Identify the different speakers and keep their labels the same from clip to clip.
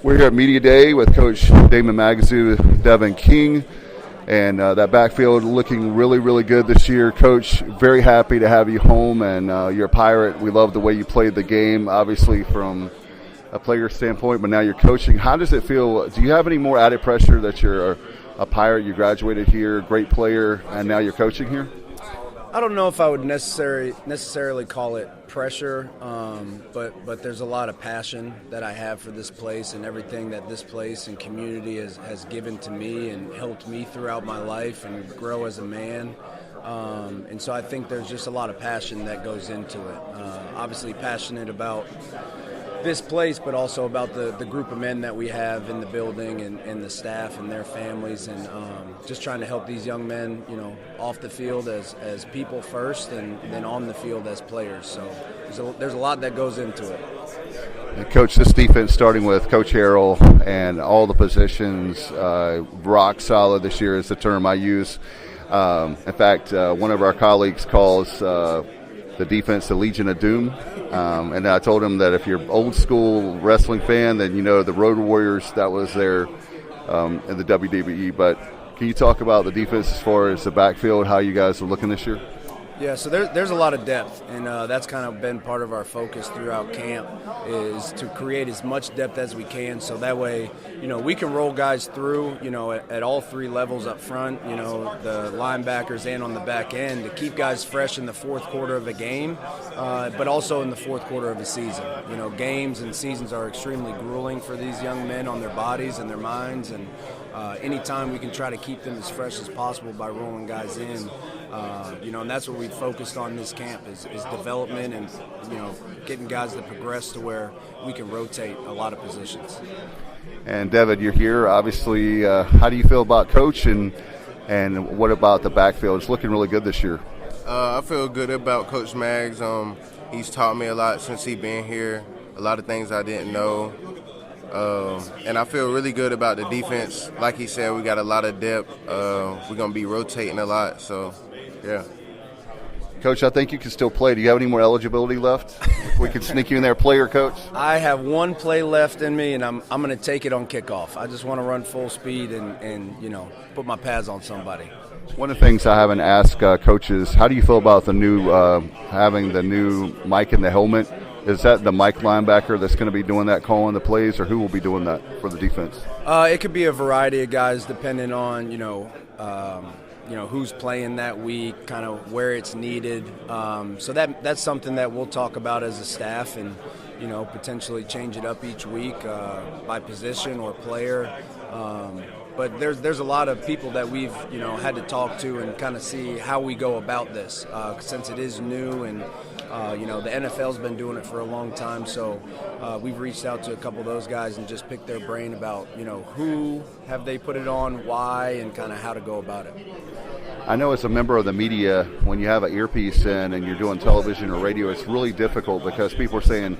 Speaker 1: We're here at Media Day with Coach Damon Magazu, Devon King, and that backfield looking really, really good this year. Coach, very happy to have you home, and you're a Pirate. We love the way you played the game, obviously from a player standpoint, but now you're coaching. How does it feel? Do you have any more added pressure that you're a Pirate, you graduated here, great player, and now you're coaching here?
Speaker 2: I don't know if I would necessarily call it pressure, but there's a lot of passion that I have for this place and everything that this place and community has given to me and helped me throughout my life and grow as a man. And so I think there's just a lot of passion that goes into it. Obviously passionate about this place, but also about the group of men that we have in the building and the staff and their families, and just trying to help these young men, off the field as people first, and then on the field as players. So there's a lot that goes into it.
Speaker 1: And Coach, this defense, starting with Coach Harrell and all the positions, rock solid this year is the term I use. In fact, one of our colleagues calls the defense the Legion of Doom. And I told him that if you're an old school wrestling fan, then the Road Warriors, that was there in the WWE. But can you talk about the defense as far as the backfield, how you guys are looking this year?
Speaker 2: Yeah, so there's a lot of depth, and that's kind of been part of our focus throughout camp, is to create as much depth as we can, so that way, we can roll guys through, at all three levels up front, the linebackers and on the back end, to keep guys fresh in the fourth quarter of a game, but also in the fourth quarter of a season. Games and seasons are extremely grueling for these young men on their bodies and their minds, and anytime we can try to keep them as fresh as possible by rolling guys in, and that's what we focused on this camp is development and getting guys to progress to where we can rotate a lot of positions.
Speaker 1: And Devon, you're here. Obviously, how do you feel about Coach and what about the backfield? It's looking really good this year.
Speaker 3: I feel good about Coach Mags. He's taught me a lot since he's been here. A lot of things I didn't know. And I feel really good about the defense. Like he said, we got a lot of depth. We're going to be rotating a lot, so yeah.
Speaker 1: Coach, I think you can still play. Do you have any more eligibility left? We can sneak you in there, player, Coach.
Speaker 2: I have one play left in me, and I'm going to take it on kickoff. I just want to run full speed and put my pads on somebody.
Speaker 1: One of the things I haven't asked coaches, how do you feel about the new having the new mic in the helmet? Is that the Mike linebacker that's going to be doing that, calling the plays, or who will be doing that for the defense?
Speaker 2: It could be a variety of guys depending on, who's playing that week, kind of where it's needed. So that's something that we'll talk about as a staff and, potentially change it up each week by position or player. But there's a lot of people that we've, had to talk to and kind of see how we go about this since it is new and, the NFL's been doing it for a long time. So we've reached out to a couple of those guys and just picked their brain about, who have they put it on, why, and kind of how to go about it.
Speaker 1: I know as a member of the media, when you have an earpiece in and you're doing television or radio, it's really difficult because people are saying,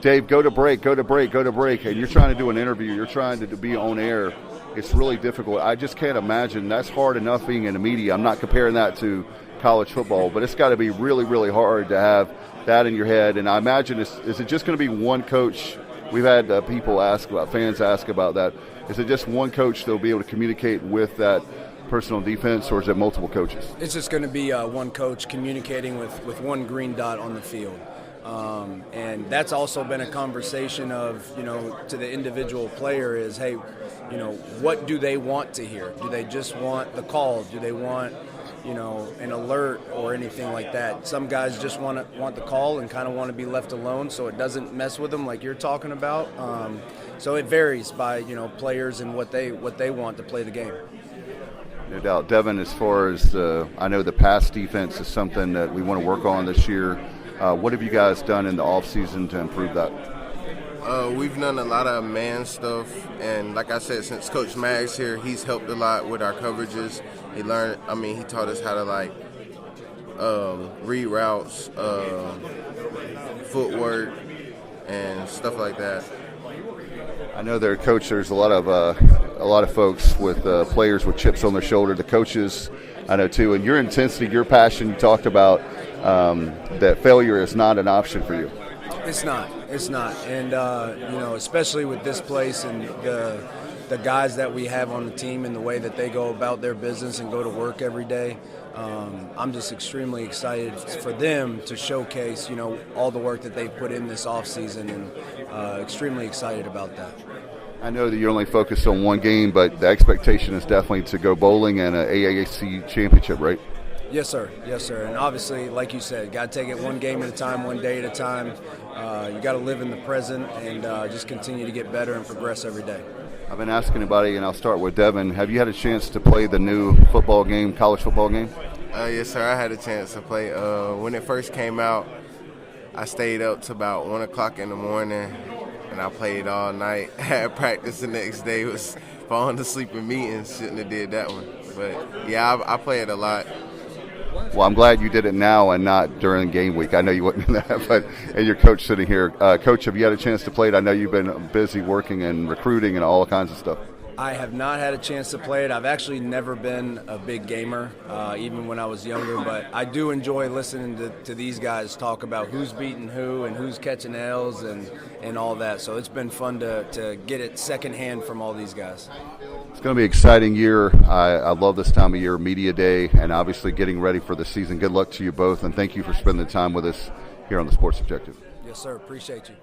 Speaker 1: Dave, go to break, and you're trying to do an interview, you're trying to be on air. It's really difficult. I just can't imagine. That's hard enough being in the media. I'm not comparing that to college football, but it's got to be really, really hard to have that in your head. And I imagine, is it just going to be one coach? We've had fans ask about that. Is it just one coach that will be able to communicate with that personal defense, or is it multiple coaches?
Speaker 2: It's just going to be one coach communicating with one green dot on the field. And that's also been a conversation of, to the individual player is, hey, what do they want to hear? Do they just want the call? Do they want, an alert or anything like that? Some guys just want the call and kind of want to be left alone so it doesn't mess with them like you're talking about. So it varies by, players and what they want to play the game.
Speaker 1: No doubt. Devon, as far as I know the pass defense is something that we want to work on this year. What have you guys done in the offseason to improve that?
Speaker 3: We've done a lot of man stuff, and like I said, since Coach Mags here, he's helped a lot with our coverages. He taught us how to read routes, footwork, and stuff like that.
Speaker 1: I know there's a lot of folks with players with chips on their shoulder. The coaches, I know too, and your intensity, your passion. You talked about that failure is not an option for you.
Speaker 2: It's not. And, especially with this place and the guys that we have on the team and the way that they go about their business and go to work every day, I'm just extremely excited for them to showcase, all the work that they've put in this offseason, and extremely excited about that.
Speaker 1: I know that you're only focused on one game, but the expectation is definitely to go bowling and an AAC championship, right?
Speaker 2: Yes, sir. And obviously, like you said, got to take it one game at a time, one day at a time. You got to live in the present and just continue to get better and progress every day.
Speaker 1: I've been asking everybody, and I'll start with Devon. Have you had a chance to play the new football game, college football game?
Speaker 3: Yes, sir. I had a chance to play. When it first came out, I stayed up to about 1 o'clock in the morning, and I played all night. Had practice the next day. Was falling asleep in meetings. Shouldn't have did that one. But, yeah, I played a lot.
Speaker 1: Well, I'm glad you did it now and not during game week. I know you wouldn't do that, but and your coach sitting here. Coach, have you had a chance to play it? I know you've been busy working and recruiting and all kinds of stuff.
Speaker 2: I have not had a chance to play it. I've actually never been a big gamer, even when I was younger, but I do enjoy listening to these guys talk about who's beating who and who's catching L's and all that. So it's been fun to get it secondhand from all these guys.
Speaker 1: It's going to be an exciting year. I love this time of year, Media Day, and obviously getting ready for the season. Good luck to you both, and thank you for spending the time with us here on the Sports Objective.
Speaker 2: Yes, sir. Appreciate you.